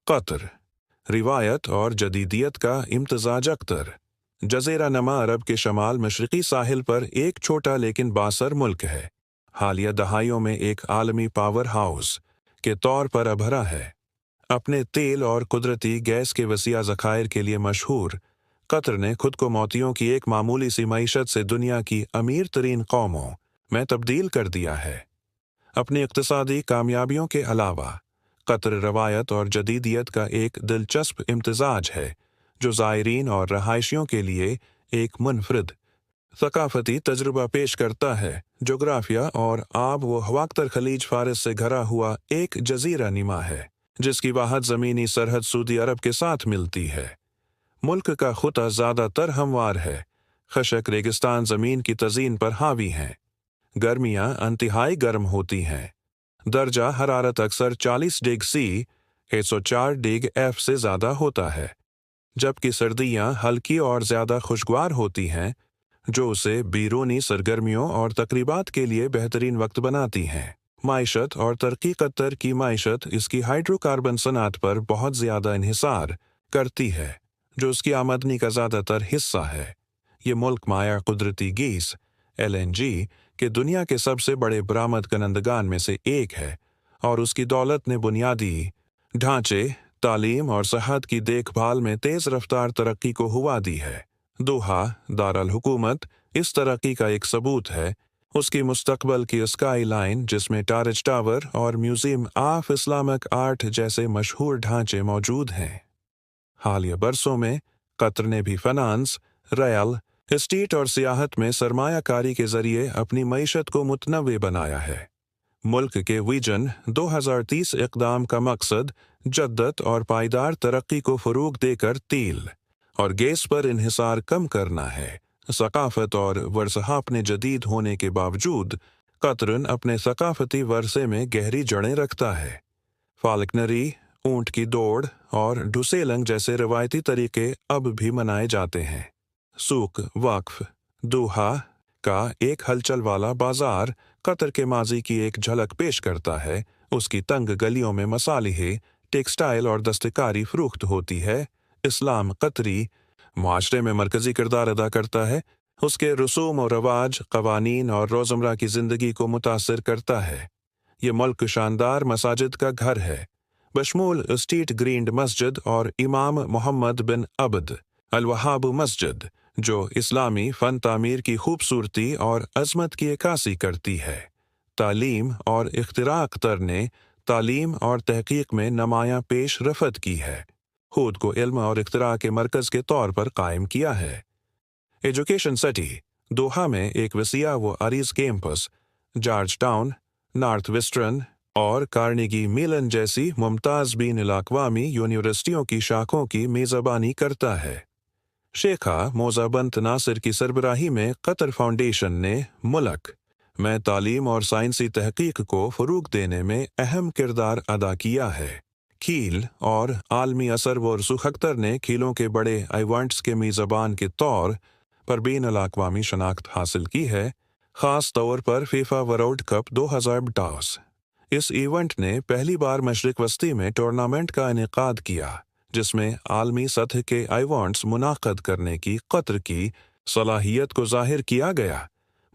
Qatar, रिवायत और जदीदियत का इम्तजाज अख्तर। जज़ीरा नमा अरब के शमाल मशरक़ी साहिल पर एक छोटा लेकिन बासर मुल्क है। हालिया दहाइयों में एक आलमी पावर हाउस के तौर पर अभरा है। अपने तेल और कुदरती गैस के वसीआ ज़खायर के लिए मशहूर, कतर ने खुद को मोतियों की एक मामूली सी मईशत से दुनिया की अमीर तरीन कौमों में तब्दील कर दिया है। अपनी इक़्तिसादी कामयाबियों के अलावा कतर रवायत और जदीदियत का एक दिलचस्प इम्तजाज है, जो ज़ायरीन और रहायशियों के लिए एक मुनफरिद सकाफती तजुर्बा पेश करता है। जोग्राफिया और आब व हवाख्तर खलीज फारिस से घरा हुआ एक जजीरा नुमा है, जिसकी वाहद ज़मीनी सरहद सऊदी अरब के साथ मिलती है। मुल्क का खुता ज़्यादातर हमवार है। खशक रेगिस्तान ज़मीन की तज़ीन पर हावी हैं। गर्मियाँ इंतहाई गर्म होती हैं। दर्जा हरारत अक्सर 40 डिग्री सी 104 डिग्री एफ से ज़्यादा होता है, जबकि सर्दियाँ हल्की और ज़्यादा खुशगवार होती हैं, जो उसे बैरूनी सरगर्मियों और तकरीबात के लिए बेहतरीन वक्त बनाती हैं। माइशत और तरक्की कतर की माइशत इसकी हाइड्रोकार्बन सनात पर बहुत ज़्यादा इन्हिसार करती है, जो उसकी आमदनी का ज़्यादातर हिस्सा है। ये मुल्क माया कुदरती गैस LNG के दुनिया के सबसे बड़े बरामद कनंदगान में से एक है, और उसकी दौलत ने बुनियादी ढांचे, तालीम और सेहत की देखभाल में तेज़ रफ्तार तरक्की को हुआ दी है। दोहा दारुल हुकूमत इस तरक्की का एक सबूत है। उसकी मुस्तकबल की स्काई लाइन, जिसमें टारज टावर और म्यूजियम ऑफ इस्लामिक आर्ट जैसे मशहूर ढांचे मौजूद हैं। हालिया बरसों में कतर ने भी फाइनेंस, रेल एस्टेट और सियाहत में सरमायाकारी के जरिए अपनी मईशत को मुतनव्वे बनाया है। मुल्क के विजन 2030 इक़दाम का मकसद जद्दत और पायदार तरक्की को फ़रोग़ देकर तेल और गैस पर इन्हिसार कम करना है। सकाफत और वर्सहा अपने जदीद होने के बावजूद कतरन अपने सकाफती वर्से में गहरी जड़ें रखता है। फाल्कनरी, ऊँट की दौड़ और डुसेलंग जैसे रवायती तरीके अब भी मनाए जाते हैं। सूक वक्फ दोहा का एक हलचल वाला बाजार कतर के माजी की एक झलक पेश करता है। उसकी तंग गलियों में मसालिहे, टेक्सटाइल और दस्तकारी फरोख्त होती है। इस्लाम कतरी माशरे में मरकज़ी किरदार अदा करता है। उसके रसूम और रवाज, कवानीन और रोज़मर्रा की ज़िंदगी को मुतासिर करता है। ये मुल्क शानदार मसाजिद का घर है, बशमूल स्ट्रीट ग्रीन्ड मस्जिद और इमाम मोहम्मद बिन अब्द अल वहाब मस्जिद, जो इस्लामी फ़न तामीर की खूबसूरती और अज़मत की अक्कासी करती है। तालीम और इख्तिरा कतर ने तालीम और तहक़ीक़ में नुमायाँ पेश रफ़त की है। खुद को इल्म और इख्तिरा के मरकज़ के तौर पर कायम किया है। एजुकेशन सिटी दोहा में एक वसीआ व अरीज़ campus, Georgetown, Northwestern और कार्नेगी मेलन जैसी मुमताज़ बीन अल-अक़वामी यूनिवर्सिटियों की शाखों की मेज़बानी करता है। शेखा मोज़ाबंत नासिर की सरबराही में कतर फाउंडेशन ने मुल्क में तालीम और साइंसी तहक़ीक़ को फ़रोग़ देने में अहम किरदार अदा किया है। खील और आलमी असर व रसूख़ अख्तर ने खीलों के बड़े इवेंट्स के मेज़बान के तौर पर बैन अल-अक़वामी शनाख्त हासिल की है, ख़ास तौर पर फीफा वर्ल्ड कप 2022। इस इवेंट ने पहली बार मशरिक़ वस्ती में टूर्नामेंट का इनेकाद किया, जिसमें आलमी सतह के इवेंट्स मुनाक़द करने की कतर की सलाहियत को ज़ाहिर किया गया।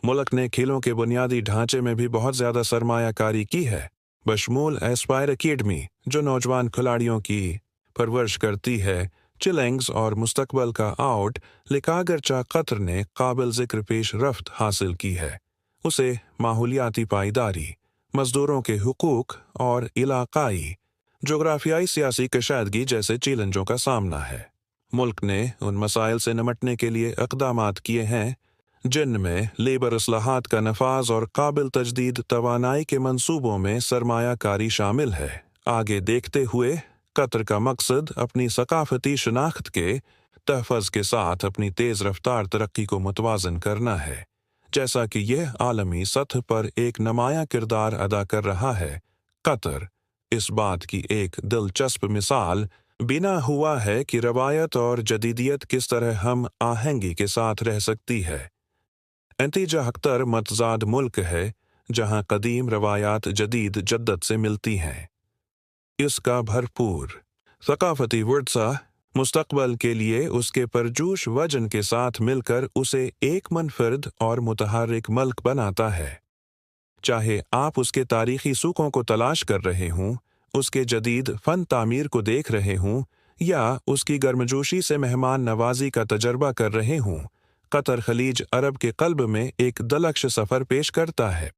मुल्क ने खेलों के बुनियादी ढांचे में भी बहुत ज़्यादा सरमायाकारी की है, बशमूल एस्पायर अकेडमी, जो नौजवान खिलाड़ियों की परवरिश करती है, चिलेंग्स और मुस्तकबल का आउट लिकागरचा कतर ने काबिल ज़िक्र पेश रफ्त हासिल की है। उसे माहौलियाती पायदारी, मज़दूरों के हुकूक और इलाक़ाई जोग्राफियाई सियासी कशादगी जैसे चैलेंजों का सामना है। मुल्क ने उन मसाइल से निमटने के लिए इक़दामात किए हैं, जिनमें लेबर इस्लाहात का नफाज और काबिल तजदीद तवानाई के मंसूबों में सरमायाकारी शामिल है। आगे देखते हुए कतर का मकसद अपनी सकाफती शनाख्त के तहफ़्फ़ुज़ के साथ अपनी तेज़ रफ्तार तरक्की को मुतवाज़न करना है। जैसा कि यह आलमी सतह पर एक नुमायाँ किरदार अदा कर रहा है, कतर इस बात की एक दिलचस्प मिसाल बिना हुआ है कि रवायत और जदीदियत किस तरह हम आहंगी के साथ रह सकती है। नतीजा अख्तर मतज़ाद मुल्क है, जहाँ कदीम रवायात जदीद जद्दत से मिलती हैं। इसका भरपूर ثقافتی ورثہ مستقبل کے لیے اس کے پرجوش وجن کے ساتھ مل کر اسے ایک منفرد اور متحرک ملک بناتا ہے۔ چاہے آپ اس کے تاریخی سوکھوں کو تلاش کر رہے ہوں، اس کے جدید فن تعمیر کو دیکھ رہے ہوں یا اس کی گرمجوشی سے مہمان نوازی کا تجربہ کر رہے ہوں، قطر خلیج عرب کے قلب میں ایک دلکش سفر پیش کرتا ہے۔